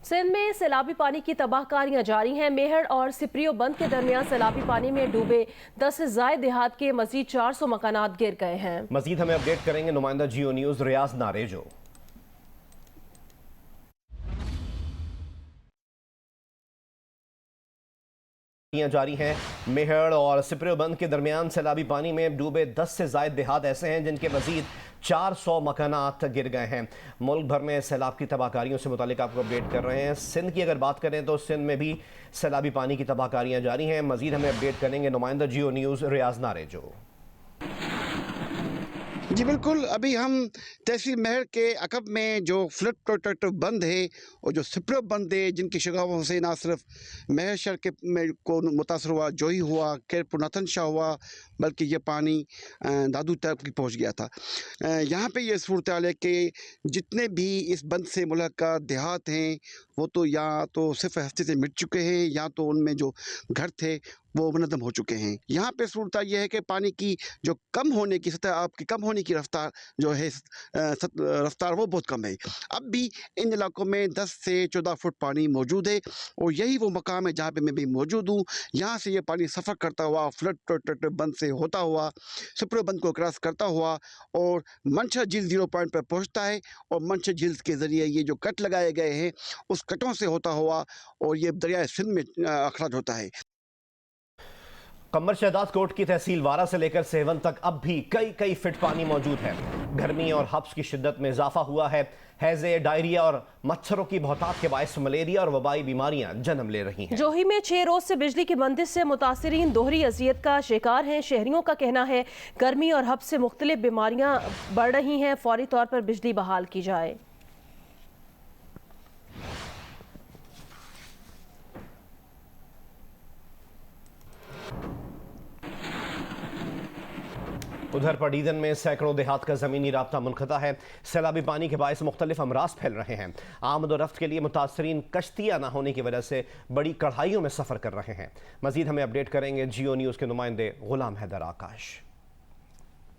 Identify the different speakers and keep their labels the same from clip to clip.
Speaker 1: सिंध में सैलाबी पानी की तबाहकारियां जारी हैं। मेहर और सिप्रियो बंद के दरमियान सैलाबी पानी में डूबे 10 से ज़ायद देहात के मजीद 400 मकानात गिर गए हैं।
Speaker 2: मजीद हमें अपडेट करेंगे नुमाइंदा जियो न्यूज रियाज नारेजो। जारी हैं। मेहर और सिप्रियो बंद के दरमियान सैलाबी पानी में डूबे 10 से ज़ायद देहात ऐसे हैं जिनके मजीद 400 मकानात गिर गए हैं। मुल्क भर में सैलाब की तबाहकारियों से मुतालिक आपको अपडेट कर रहे हैं। सिंध की अगर बात करें तो सिंध में भी सैलाबी पानी की तबाहकारियां जारी हैं। मजीद हमें अपडेट करेंगे नुमाइंदा जियो न्यूज़ रियाज नारेजो।
Speaker 3: जी बिल्कुल, अभी हम तहसील मेहर के अकब में जो फ्लड प्रोटेक्टर बंद है और जो सिप्रियो बंद है, जिनकी शगावों से ना सिर्फ मेहर शहर के में को मुतासर हुआ, जोही हुआ, कैरपुर नथन शाह हुआ, बल्कि ये पानी दादू तक भी पहुँच गया था। यहाँ पे ये सूरत हाल है कि जितने भी इस बंद से मुल्क का देहात हैं वो तो या तो सिर्फ हफ्ते से मिट चुके हैं या तो उनमें जो घर थे वो मुनद्दम हो चुके हैं। यहाँ पे सूरत यह है कि पानी की जो कम होने की सतह, आपकी कम होने की रफ्तार जो है रफ्तार वो बहुत कम है। अब भी इन इलाकों में 10 से 14 फुट पानी मौजूद है और यही वो मकाम है जहाँ पे मैं भी मौजूद हूँ। यहाँ से ये पानी सफ़र करता हुआ फ्लड प्रोटेक्टर बंद से होता हुआ सिप्रियो बंद को क्रॉस करता हुआ और मंशा झील 0 पॉइंट पर पहुँचता है और मंशा झील के ज़रिए ये जो कट लगाए गए हैं उस कटों से होता हुआ और ये दरिया सिंध में अखराज होता है।
Speaker 2: कमर शहदाद कोट की तहसील वारा से लेकर सेवन तक अब भी कई फीट पानी मौजूद है। गर्मी और हब्स की शिद्दत में इजाफा हुआ है। हैजे, डायरिया और मच्छरों की बहुतात के बायस मलेरिया और वबाई बीमारियां जन्म ले रही हैं।
Speaker 1: जोही में 6 रोज से बिजली की बंदिश से मुतासिरीन दोहरी अजियत का शिकार हैं। शहरियों का कहना है गर्मी और हब्स से मुख्तलिफ बीमारियां बढ़ रही हैं। फौरी तौर पर बिजली बहाल की जाए।
Speaker 2: उधर पडीदन में सैकड़ों देहात का ज़मीनी राब्ता मुनक़ता है। सैलाबी पानी के बायस मुख्तलिफ अमराज फैल रहे हैं। आमद और रफ्त के लिए मुतासरीन कश्तियाँ न होने की वजह से बड़ी कढ़ाइयों में सफ़र कर रहे हैं। मज़ीद हमें अपडेट करेंगे जियो न्यूज़ के नुमाइंदे गुलाम हैदर आकाश।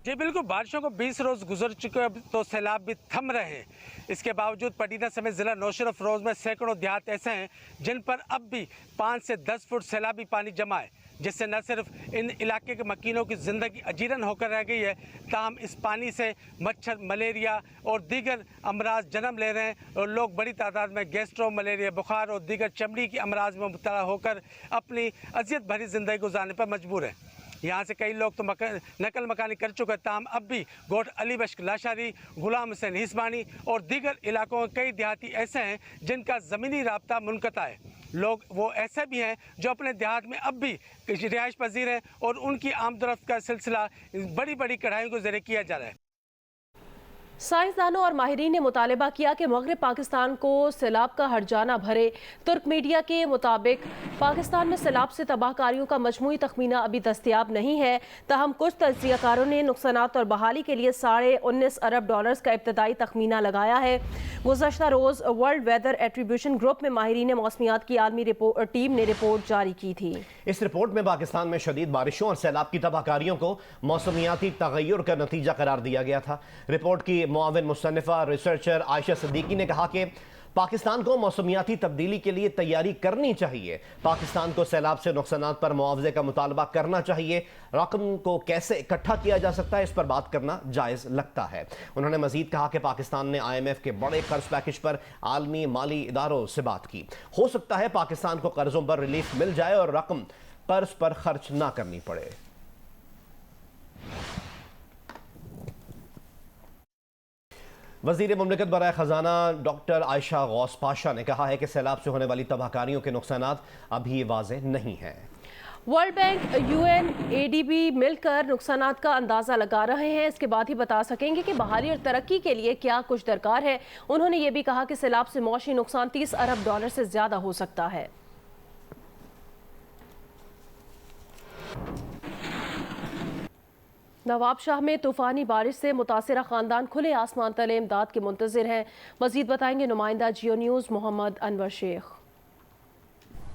Speaker 4: जी बिल्कुल, बारिशों को 20 रोज़ गुजर चुके, अब तो सैलाब भी थम रहे हैं। इसके बावजूद पडीदा समेत ज़िला नौशरफ फिरोज़ में सैकड़ों देहात ऐसे हैं जिन पर अब भी 5 से 10 फुट सैलाबी पानी जमा है, जिससे न सिर्फ इन इलाके के मकीनों की ज़िंदगी अजीरन होकर रह गई है, ताहम इस पानी से मच्छर, मलेरिया और दीगर अमराज जन्म ले रहे हैं और लोग बड़ी तादाद में गैस्ट्रो, मलेरिया, बुखार और दीगर चमड़ी की अमराज में मुब्तला होकर अपनी अजियत भरी ज़िंदगी गुजारने पर मजबूर हैं। यहाँ से कई लोग तो नकल मकानी कर चुके, ताहम अब भी गोट अली बख्श लाशारी, गुलाम हुसैन हिस्बानी और दीगर इलाकों में कई देहाती ऐसे हैं जिनका ज़मीनी राब्ता मुनक़ता है। लोग वो ऐसे भी हैं जो अपने देहात में अब भी रिहाइश पजीर हैं और उनकी आमदरफ्त का सिलसिला बड़ी बड़ी कढ़ाइयों के ज़रिए किया जा रहा है।
Speaker 1: साइंसदानों और माहिरीन ने मुतालबा किया कि मगरब पाकिस्तान को सैलाब का हर्जाना भरे। तुर्क मीडिया के मुताबिक पाकिस्तान में सैलाब से तबाहकारियों का मजमूई तखमीना अभी दस्तयाब नहीं है, ताहम कुछ तज्ज़ियाकारों ने नुकसानात और बहाली के लिए $19.5 अरब का इब्तदाई तखमीना लगाया है। गुज़श्ता रोज़ वर्ल्ड वेदर एट्रीब्यूशन ग्रुप में माहिरीन मौसमियात की आलमी टीम ने रिपोर्ट जारी की थी।
Speaker 2: इस रिपोर्ट में पाकिस्तान में शदीद बारिशों और सैलाब की तबाहकारियों को मौसमियाती तगय्युर का नतीजा करार दिया गया था। रिपोर्ट की मुआविन मुसन्निफा रिसर्चर आयशा सिद्दीकी ने कहा कि पाकिस्तान को मौसमियाती तब्दीली के लिए तैयारी करनी चाहिए। पाकिस्तान को सैलाब से नुकसानात पर मुआवजे का मुतालबा करना चाहिए। रकम को कैसे इकट्ठा किया जा सकता है, इस पर बात करना जायज़ लगता है। उन्होंने मजीद कहा कि पाकिस्तान ने IMF के बड़े कर्ज पैकेज पर आलमी माली इदारों से बात की। हो सकता है पाकिस्तान को कर्जों पर रिलीफ मिल जाए और रकम कर्ज पर खर्च ना करनी पड़े। वज़ीर मुमलिकत बराए ख़जाना डॉक्टर आयशा गौस पाशा ने कहा है कि सैलाब से होने वाली तबाहकारियों के नुकसानात अभी वाज़ेह नहीं हैं।
Speaker 1: वर्ल्ड बैंक, UNADB मिलकर नुकसानात का अंदाज़ा लगा रहे हैं। इसके बाद ही बता सकेंगे कि बहाली और तरक्की के लिए क्या कुछ दरकार है। उन्होंने ये भी कहा कि सैलाब से मौशी नुकसान $30 अरब से ज़्यादा हो सकता है। नवाबशाह में तूफ़ानी बारिश से मुतासिरा ख़ानदान खुले आसमान तले इमदाद के मुंतज़िर हैं। मज़ीद बताएंगे नुमाइंदा जियो न्यूज़ मोहम्मद अनवर शेख।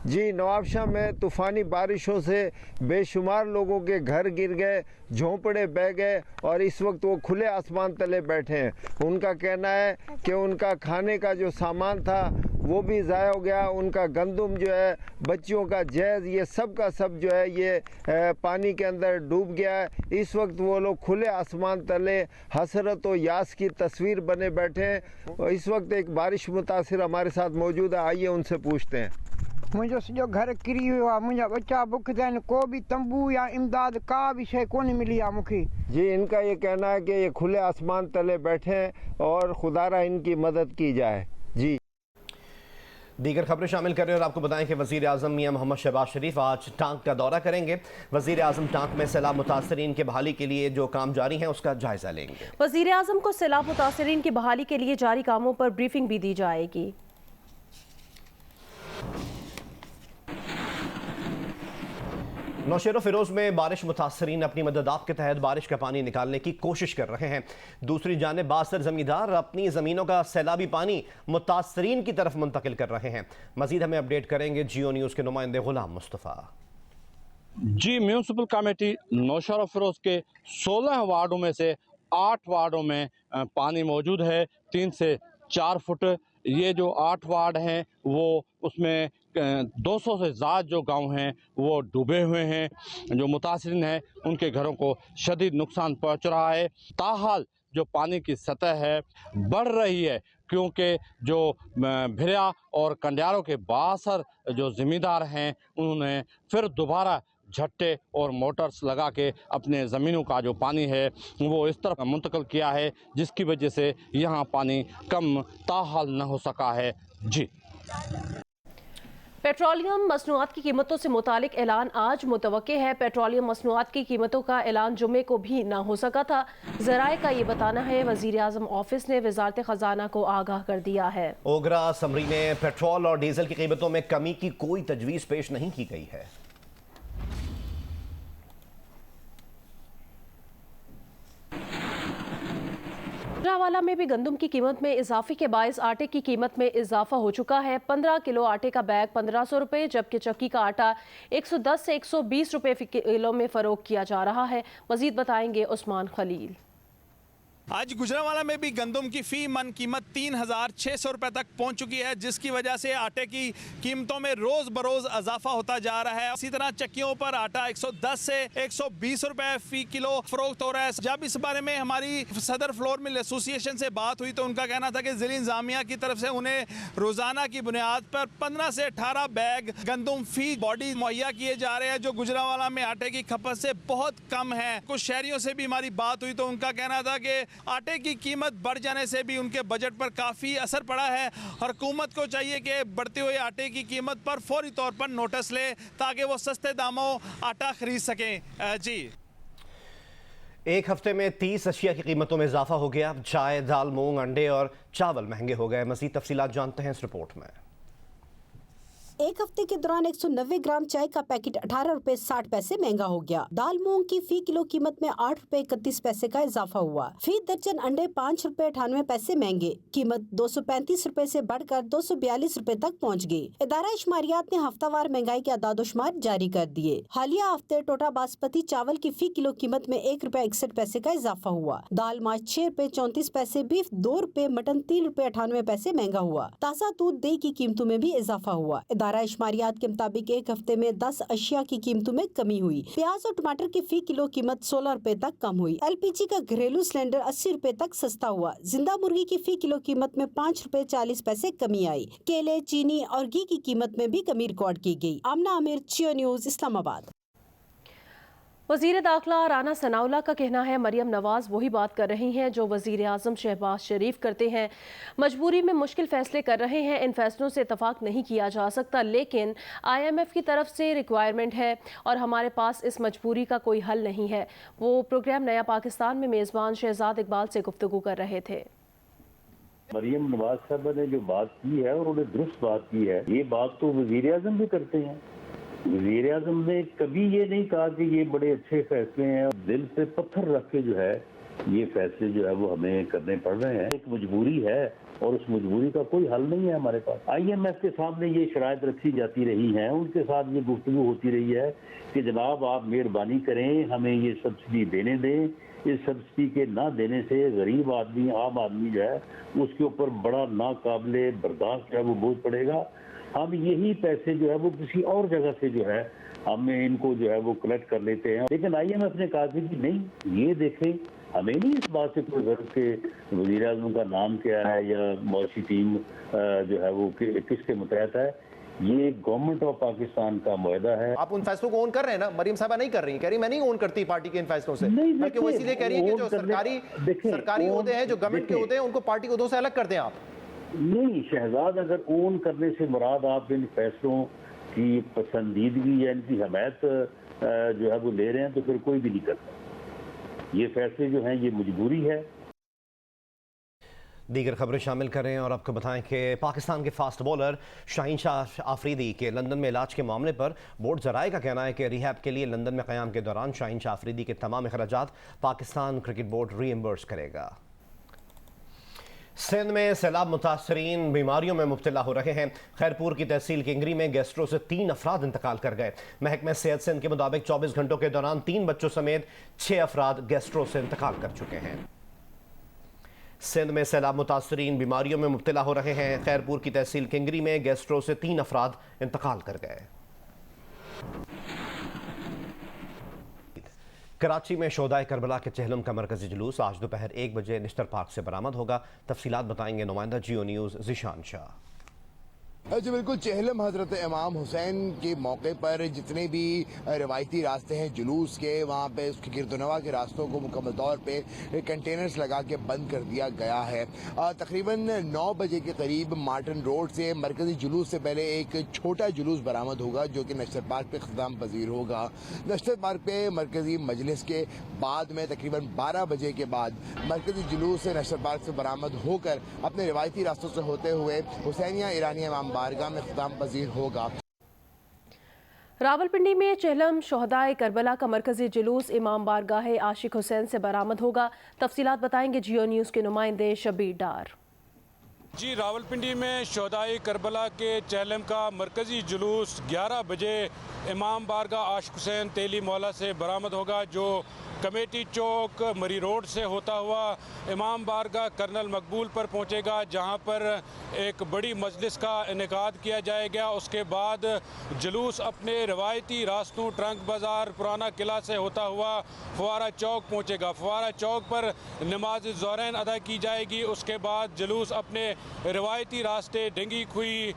Speaker 5: जी, नवाबशाह में तूफ़ानी बारिशों से बेशुमार लोगों के घर गिर गए, झोंपड़े बह गए और इस वक्त वो खुले आसमान तले बैठे हैं। उनका कहना है कि उनका खाने का जो सामान था वो भी ज़ाया हो गया। उनका गंदम जो है, बच्चियों का जैज़, ये सब का सब जो है ये पानी के अंदर डूब गया है। इस वक्त वो लोग खुले आसमान तले हसरत और यास की तस्वीर बने बैठे हैं। और इस वक्त एक बारिश मुतासिर हमारे साथ मौजूद है, आइए उनसे पूछते हैं।
Speaker 6: मुझो सॼो घर किरी वियो आहे, मुंहिंजा बच्चा बुखदा आहिनि, को बि तंबू या इमदाद का भी शइ कोन मिली आहे मूंखे।
Speaker 5: जी, इनका ये कहना है कि ये खुले आसमान तले बैठे हैं और खुदारा इनकी मदद की जाए। जी,
Speaker 2: दीगर खबरें शामिल कर रहे हैं और आपको बताएं कि वज़ीर आज़म मियां मोहम्मद शहबाज शरीफ आज टांक का दौरा करेंगे। वज़ीर आज़म टांक में सैलाब मुतासरीन के बहाली के लिए जो काम जारी हैं उसका जायजा लेंगे।
Speaker 1: वज़ीर आज़म को सैलाब मुतासरीन की बहाली के लिए जारी कामों पर ब्रीफिंग भी दी जाएगी।
Speaker 2: नौशेरा फिरोज में बारिश मुतासरीन अपनी मददात के तहत बारिश का पानी निकालने की कोशिश कर रहे हैं। दूसरी जानिब बासर जमींदार अपनी ज़मीनों का सैलाबी पानी मुतासरीन की तरफ मुंतकिल कर रहे हैं। मजीद हमें अपडेट करेंगे जियो न्यूज़ के नुमाइंदे गुलाम मुस्तफ़ा।
Speaker 7: जी, म्यूनसिपल कमेटी नौशेरा फिरोज के 16 वार्डों में से 8 वार्डों में पानी मौजूद है, 3 से 4 फुट। ये जो 8 वार्ड हैं वो उसमें 200 से ज़्यादा जो गांव हैं वो डूबे हुए हैं। जो मुतासरीन हैं उनके घरों को शदीद नुकसान पहुंच रहा है। ताहाल जो पानी की सतह है बढ़ रही है, क्योंकि जो भिरिया और कंडियारों के बासर जो ज़मींदार हैं उन्होंने फिर दोबारा झट्टे और मोटर्स लगा के अपने ज़मीनों का जो पानी है वो इस तरफ मुंतकिल किया है, जिसकी वजह से यहाँ पानी कम ताहाल न हो सका है। जी,
Speaker 1: पेट्रोलियम मसनूआत की कीमतों से मुतालिक ऐलान आज मुतवक्के है। पेट्रोलियम मसनूआत की कीमतों का ऐलान जुम्मे को भी ना हो सका था। ज़राए का ये बताना है वज़ीर आज़म ऑफिस ने वज़ारत ख़जाना को आगाह कर दिया है।
Speaker 2: ओगरा समरी में पेट्रोल और डीजल की कीमतों में कमी की कोई तजवीज़ पेश नहीं की गई है।
Speaker 1: गुजरांवाला में भी गंदम की कीमत में इजाफे के बायस आटे की कीमत में इजाफा हो चुका है। 15 किलो आटे का बैग 1500 रुपये, जबकि चक्की का आटा 110 से 120 रुपये किलो में फरोख्त किया जा रहा है। मजीद बताएंगे उस्मान खलील।
Speaker 8: आज गुजरांवाला में भी गंदम की फी मन कीमत 3600 रुपए तक पहुंच चुकी है, जिसकी वजह से आटे की कीमतों में रोज बरोज इजाफा होता जा रहा है। इसी तरह चक्कियों पर आटा 110 से 120 रुपए फी किलो फरोख्त हो रहा है। जब इस बारे में हमारी सदर फ्लोर मिल एसोसिएशन से बात हुई तो उनका कहना था कि जिला इंतजामिया की तरफ से उन्हें रोजाना की बुनियाद पर 15 से 18 बैग गंदम फी बॉडी मुहैया किए जा रहे हैं, जो गुजरांवाला में आटे की खपत से बहुत कम है। कुछ शहरियों से भी हमारी बात हुई तो उनका कहना था कि आटे की कीमत बढ़ जाने से भी उनके बजट पर काफ़ी असर पड़ा है और हुकूमत को चाहिए कि बढ़ते हुए आटे की कीमत पर फौरी तौर पर नोटिस ले ताकि वो सस्ते दामों आटा खरीद सकें। जी,
Speaker 2: एक हफ्ते में 30 अशिया की कीमतों में इजाफा हो गया। चाय, दाल, मूंग, अंडे और चावल महंगे हो गए। मज़ीद तफसीलात जानते हैं इस रिपोर्ट में।
Speaker 9: एक हफ्ते के दौरान 190 ग्राम चाय का पैकेट 18 रुपए 60 पैसे महंगा हो गया। दाल मूंग की फी किलो कीमत में 8 रुपए 31 पैसे का इजाफा हुआ। फी दर्जन अंडे 5 रुपए 98 पैसे महंगे। कीमत 235 रुपए से बढ़कर 242 रुपए तक पहुंच गई। इदारा शुमारियात ने हफ्तावार महंगाई के आदादोशुमार जारी कर दिए। हालिया हफ्ते टोटा बासमती चावल की फी किलो कीमत में 1 रुपए 61 पैसे का इजाफा हुआ। दाल मार्च 6 रुपए 34 पैसे, बीफ 2 रुपए, मटन 3 रुपए 98 पैसे महंगा हुआ। ताज़ा दूध, दही की कीमतों में भी इजाफा हुआ। इदारा शुमारियात के मुताबिक एक हफ्ते में 10 अशिया की कीमतों में कमी हुई। प्याज और टमाटर की फी किलो कीमत 16 रुपए तक कम हुई। LPG का घरेलू सिलेंडर 80 रुपए तक सस्ता हुआ। जिंदा मुर्गी की फी किलो कीमत में 5 रुपए 40 पैसे कमी आई। केले, चीनी और घी की कीमत में भी कमी रिकॉर्ड की गई। आमना आमिर, जियो न्यूज़, इस्लामाबाद।
Speaker 1: वज़ीर दाखिला राना सनाउल्लाह का कहना है मरियम नवाज वही बात कर रही हैं जो वज़ीर आज़म शहबाज शरीफ करते हैं। मजबूरी में मुश्किल फैसले कर रहे हैं। इन फैसलों से इतफाक नहीं किया जा सकता, लेकिन IMF की तरफ से रिक्वायरमेंट है और हमारे पास इस मजबूरी का कोई हल नहीं है। वो प्रोग्राम नया पाकिस्तान में मेज़बान शहजाद इकबाल से गुफ्तगू कर रहे थे।
Speaker 10: मरियम नवाज साहब ने जो बात की है और उन्हें दुरुस्त बात की है, ये बात तो वज़ीर आज़म भी करते हैं। वज़ीर आज़म ने कभी ये नहीं कहा कि ये बड़े अच्छे फैसले हैं। दिल पे पत्थर रख के जो है ये फैसले जो है वो हमें करने पड़ रहे हैं। एक मजबूरी है और उस मजबूरी का कोई हल नहीं है हमारे पास। IMF के सामने ये शराइत रखी जाती रही हैं, उनके साथ ये गुफ्तगू होती रही है कि जनाब आप मेहरबानी करें, हमें ये सब्सिडी देने दें, इस सब्सिडी के ना देने से गरीब आदमी, आम आदमी जो है उसके ऊपर बड़ा नाकाबिले बर्दाश्त जो है वो बोझ पड़ेगा। हम यही पैसे जो है वो किसी और जगह से जो है हमें इनको जो है वो कलेक्ट कर लेते हैं। लेकिन IMF ने कहा कि नहीं, ये देखें, हमें नहीं इस बात से कोई गर्व के वज़ीर आज़म का नाम क्या है या मौसी टीम जो है वो किसके मुतहत है, ये गवर्नमेंट ऑफ पाकिस्तान का मुआहदा है।
Speaker 2: आप उन फैसलों को ओन कर रहे हैं ना? मरीम साहबा नहीं कर रही, कह रही मैं नहीं ओन करती पार्टी के इन फैसलों से, बल्कि वो इसलिए कह रही है कि जो सरकारी ओहदे हैं, जो गवर्नमेंट के ओहदे हैं, उनको पार्टी ओहदों से अलग कर दें आप।
Speaker 10: नहीं शहजाद, अगर ओन करने से मुराद आप इन फैसलों की पसंदीदगी या इनकी हमायत जो है वो ले रहे हैं तो फिर कोई भी नहीं करता। ये फैसले जो हैं ये मजबूरी है।
Speaker 2: दीगर खबरें शामिल करें और आपको बताएं कि पाकिस्तान के फास्ट बॉलर शाहीन शाह आफरीदी के लंदन में इलाज के मामले पर बोर्ड ज़राए का कहना है कि रिहैब के लिए लंदन में क़याम के दौरान शाहीन शाह आफरीदी के तमाम अखराजात पाकिस्तान क्रिकेट बोर्ड रीइंबर्स करेगा। सिंध में सैलाब मुतासरीन बीमारियों में मुब्तला हो रहे हैं। खैरपुर की तहसील किंगरी में गैस्ट्रो से 3 अफराद इंतकाल कर गए। महकमे सेहत सिंध के मुताबिक 24 घंटों के दौरान 3 बच्चों समेत 6 अफराद गैस्ट्रो से इंतकाल कर चुके हैं। सिंध में सैलाब मुतासरीन बीमारियों में मुब्तला हो रहे हैं। खैरपुर की तहसील किंगरी में गैस्ट्रो से 3 अफराद इंतकाल कर गए। कराची में शोहदाए करबला के चहलम का मरकजी जुलूस आज दोपहर 1 बजे निश्तर पार्क से बरामद होगा। तफसीलात बताएंगे नुमाइंदा जियो न्यूज़ ज़ीशान शाह।
Speaker 11: जी बिल्कुल, चहलम हजरत इमाम हुसैन के मौके पर जितने भी रवायती रास्ते हैं जुलूस के, वहाँ पे उसके गिरदोनवा के रास्तों को मुकम्मल तौर पे कंटेनर्स लगा के बंद कर दिया गया है। तकरीबन 9 बजे के करीब मार्टन रोड से मरकजी जुलूस से पहले एक छोटा जुलूस बरामद होगा जो कि नश्तर पार्क पे ख़िताम पजीर होगा। नश्तर पार्क पे मरकजी मजलिस के बाद में तकरीबन 12 बजे के बाद मरकजी जुलूस से नश्तर पार्क से बरामद होकर अपने रवायती रास्तों से होते हुए हुसैनिया ईरानिया इमाम बारगाह में ख़िताम पजीर होगा।
Speaker 1: रावलपिंडी में चहलम शोहदाए करबला का मरकजी जुलूस इमाम बारगाह आशिक हुसैन से बरामद होगा। तफसीलात बताएंगे जियो न्यूज़ के नुमाइंदे शबीर डार।
Speaker 12: जी, रावलपिंडी में शोहदाए करबला के चहलम का मरकजी जुलूस 11 बजे इमाम बारगाह आशिक हुसैन तेली मौला से बरामद होगा, जो कमेटी चौक मरी रोड से होता हुआ इमाम बारगाह कर्नल मकबूल पर पहुंचेगा, जहां पर एक बड़ी मजलिस का इनेकाद किया जाएगा। उसके बाद जुलूस अपने रवायती रास्तों ट्रंक बाज़ार पुराना किला से होता हुआ फुवारा चौक पहुंचेगा। फुवारा चौक पर नमाज ज़ोहरैन अदा की जाएगी। उसके बाद जुलूस अपने रवायती रास्ते डिंगी खुई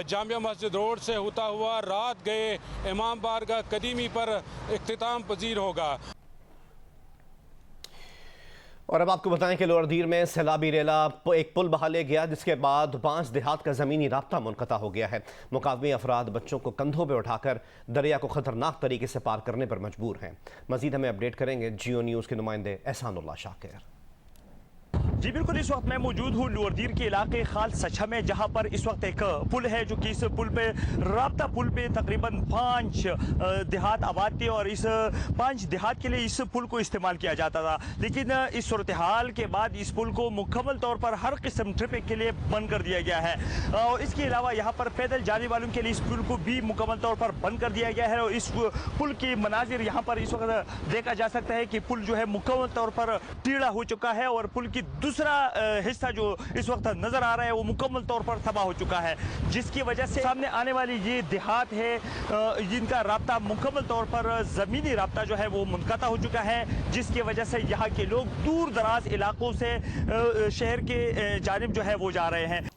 Speaker 12: जामिया मस्जिद रोड से होता हुआ रात गए इमाम बारगाह कदीमी पर इख्तिताम पजीर होगा।
Speaker 2: और अब आपको बताएं कि लोअर दीर में सैलाबी रेला एक पुल बहा ले गया, जिसके बाद 5 देहात का ज़मीनी राब्ता मुनक़ता हो गया है। मुकामी अफराद बच्चों को कंधों पर उठाकर दरिया को ख़तरनाक तरीके से पार करने पर मजबूर हैं। मज़ीद हमें अपडेट करेंगे जियो न्यूज़ के नुमाइंदे एहसानुल्लाह शाकिर।
Speaker 13: जी बिल्कुल, इस वक्त मैं मौजूद हूँ लोअर दीर के इलाके खाल सचा में, जहाँ पर इस वक्त एक पुल है जो कि इस पुल पे राब्ता पुल पे तकरीबन 5 देहात आबाद थे और इस 5 देहात के लिए इस पुल को इस्तेमाल किया जाता था। लेकिन इस सूरत हाल के बाद इस पुल को मुकम्मल तौर पर हर किस्म ट्रिपिंग के लिए बंद कर दिया गया है और इसके अलावा यहाँ पर पैदल जाने वालों के लिए इस पुल को भी मुकम्मल तौर पर बंद कर दिया गया है। और इस पुल की मनाजिर यहाँ पर इस वक्त देखा जा सकता है कि पुल जो है मुकम्मल तौर पर टेढ़ा हो चुका है और पुल की दूसरा हिस्सा जो इस वक्त नजर आ रहा है वो मुकम्मल तौर पर तबाह हो चुका है, जिसकी वजह से सामने आने वाली ये देहात है जिनका राब्ता मुकम्मल तौर पर ज़मीनी राब्ता जो है वो मुनक़ता हो चुका है, जिसकी वजह से यहाँ के लोग दूर दराज इलाकों से शहर के जानिब जो है वो जा रहे हैं।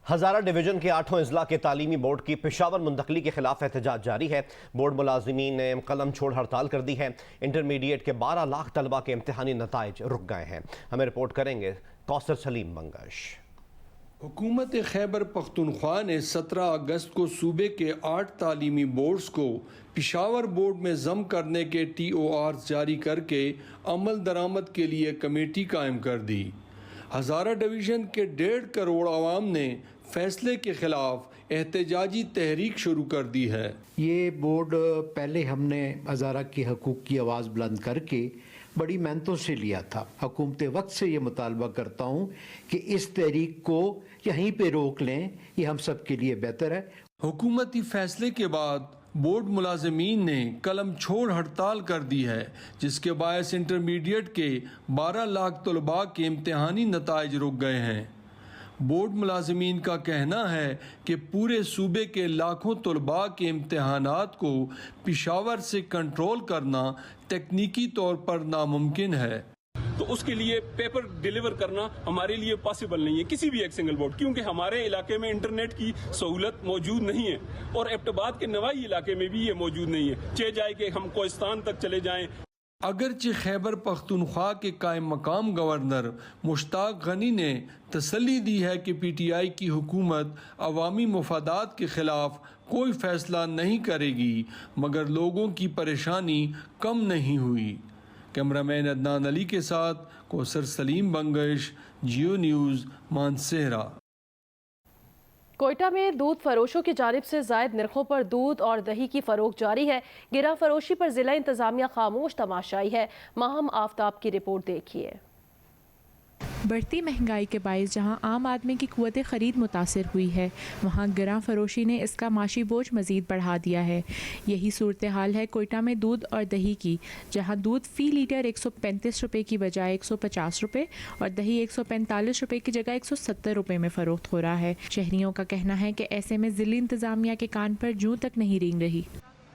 Speaker 2: हज़ारा डिवीज़न के 8वें इजला के तालीमी बोर्ड की पेशावर मुंतकली के खिलाफ एहतजाज जारी है। बोर्ड मुलाजिमीन ने कलम छोड़ हड़ताल कर दी है। इंटरमीडिएट के 12 लाख तलबा के इम्तिहानी नताइज रुक गए हैं। हमें रिपोर्ट करेंगे कौसर सलीम मंगश।
Speaker 14: हुकूमत खैबर पख्तूनख्वा ने 17 अगस्त को सूबे के 8 तालीमी बोर्ड्स को पेशावर बोर्ड में जम करने के TOR जारी करके अमल दरामद के लिए कमेटी कायम कर दी। हज़ारा डिवीज़न के 1.5 करोड़ आवाम ने फैसले के खिलाफ एहतजाजी तहरीक शुरू कर दी है।
Speaker 15: ये बोर्ड पहले हमने हज़ारा के हकूक़ की आवाज़ बुलंद करके बड़ी मेहनतों से लिया था। हुकूमत वक्त से ये मुतालबा करता हूँ कि इस तहरीक को यहीं पे रोक लें, ये हम सब के लिए बेहतर है।
Speaker 14: हुकूमती फैसले के बाद बोर्ड मुलाजमीन ने कलम छोड़ हड़ताल कर दी है, जिसके बायस इंटरमीडिएट के 12 लाख तलबा के इम्तिहानी नताइज रुक गए हैं। बोर्ड मुलाजमीन का कहना है कि पूरे सूबे के लाखों तलबा के इम्तिहानात को पेशावर से कंट्रोल करना तकनीकी तौर पर नामुमकिन है।
Speaker 16: तो उसके लिए पेपर डिलीवर करना हमारे लिए पॉसिबल नहीं है किसी भी एक सिंगल बोर्ड, क्योंकि हमारे इलाके में इंटरनेट की सहूलत मौजूद नहीं है और एबटाबाद के नवाई इलाके में भी ये मौजूद नहीं है। चाहे जाए कि हम कोहिस्तान तक चले जाएं।
Speaker 14: अगरचे खैबर पख्तूनख्वा के कायम मकाम गवर्नर मुश्ताक गनी ने तसल्ली दी है कि PTI की हुकूमत अवामी मुफादात के खिलाफ कोई फैसला नहीं करेगी, मगर लोगों की परेशानी कम नहीं हुई। कैमरामैन अदनान अली के साथ कौसर सलीम बंगश, जियो न्यूज़, मानसेहरा।
Speaker 1: कोयटा में दूध फरोशों की जानिब से जायद नरखों पर दूध और दही की फरोख्त जारी है। गिरा फरोशी पर जिला इंतजामिया खामोश तमाशाई है। माहम आफ्ताब की रिपोर्ट देखिए।
Speaker 17: बढ़ती महंगाई के बायस जहां आम आदमी की कुव्वत ख़रीद मुतासर हुई है, वहां गिरा फरोशी ने इसका माशी बोझ मज़ीद बढ़ा दिया है। यही सूरत हाल है कोयटा में दूध और दही की, जहां दूध फ़ी लीटर 135 रुपये की बजाय 150 रुपये और दही 145 रुपये की जगह 170 रुपये में फ़रोख्त हो रहा है। शहरियों का कहना है कि ऐसे में ज़िली इंतज़ामिया के कान पर जूं तक नहीं रेंग रही।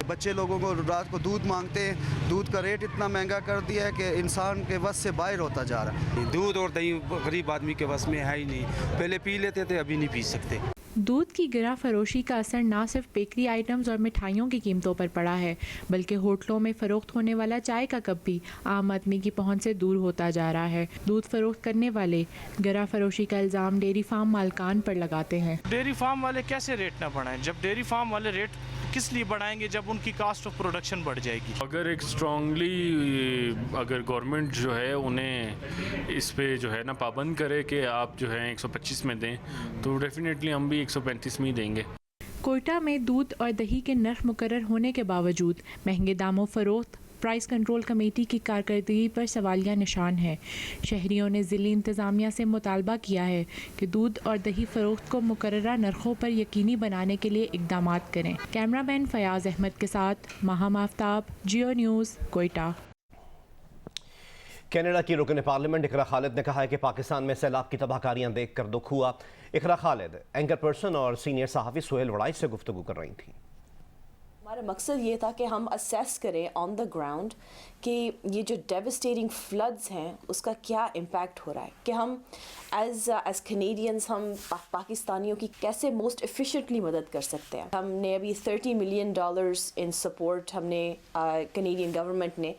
Speaker 18: बच्चे लोगों को रात को दूध मांगते हैं, दूध का रेट इतना महंगा कर दिया है कि इंसान के बस से बाहर होता जा रहा है।
Speaker 19: दूध और दही गरीब आदमी के बस में है ही नहीं, पहले पी लेते थे, अभी नहीं पी सकते।
Speaker 17: दूध की गिरा फरोशी का असर न सिर्फ बेकरी आइटम्स और मिठाइयों की कीमतों पर पड़ा है, बल्कि होटलों में फ़रोख्त होने वाला चाय का कप भी आम आदमी की पहुंच से दूर होता जा रहा है। दूध फरोख्त करने वाले गिरा फरोशी का इल्ज़ाम डेयरी फार्म मालकान पर लगाते हैं।
Speaker 20: डेयरी फार्म वाले कैसे रेट ना बढ़ाएं? जब डेयरी फार्म वाले रेट किस लिए बढ़ाएंगे जब उनकी कास्ट ऑफ प्रोडक्शन बढ़ जाएगी।
Speaker 21: अगर एक स्ट्रांगली अगर गवर्नमेंट जो है उन्हें इस पे जो है ना पाबंद करे कि आप जो है 125 में दें, तो डेफिनेटली हम भी 135 में ही देंगे।
Speaker 17: कोयटा में दूध और दही के नर्ख मुकर्रर होने के बावजूद महंगे दामों फरोख्त प्राइस कंट्रोल कमेटी की कारकर्दगी पर सवालिया निशान है। शहरियों ने ज़िली इंतज़ामिया से मुतालबा किया है कि दूध और दही फ़रोख्त को मुकर्ररा नरखों पर यकीनी बनाने के लिए इक़दामात करें। कैमरामैन फयाज़ अहमद के साथ माहम आफ्ताब, जियो न्यूज़, कोयटा।
Speaker 2: कनाडा की रुकन पार्लियामेंट इकरा खालिद ने कहा है कि पाकिस्तान में सैलाब की तबाहकारियाँ देख कर दुख हुआ। इकरा खालिद एंकर पर्सन और सीनियर सहाफ़ी सुहेल वड़ाई से गुफ्तगू कर रही थी।
Speaker 22: हमारा मकसद ये था कि हम असेस करें ऑन द ग्राउंड कि ये जो डेवस्टेटिंग फ्लड्स हैं उसका क्या इम्पैक्ट हो रहा है, कि हम एज कैनेडियंस हम पाकिस्तानियों की कैसे मोस्ट एफिशिएंटली मदद कर सकते हैं। हमने अभी $30 मिलियन इन सपोर्ट हमने कैनेडियन गवर्नमेंट ने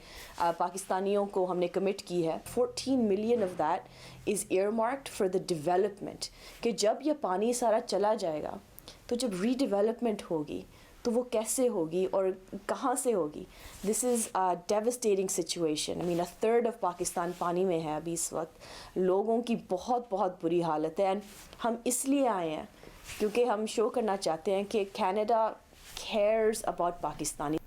Speaker 22: पाकिस्तानियों को हमने कमिट की है। 14 million of that is earmarked for the development, कि जब ये पानी सारा चला जाएगा तो जब रीडेवलपमेंट होगी तो वो कैसे होगी और कहाँ से होगी। This is a devastating situation. I mean 1/3 of Pakistan पानी में है अभी इस वक्त। लोगों की बहुत बहुत बुरी हालत है। एंड हम इसलिए आए हैं क्योंकि हम शो करना चाहते हैं कि कनाडा केयर्स अबाउट पाकिस्तानी।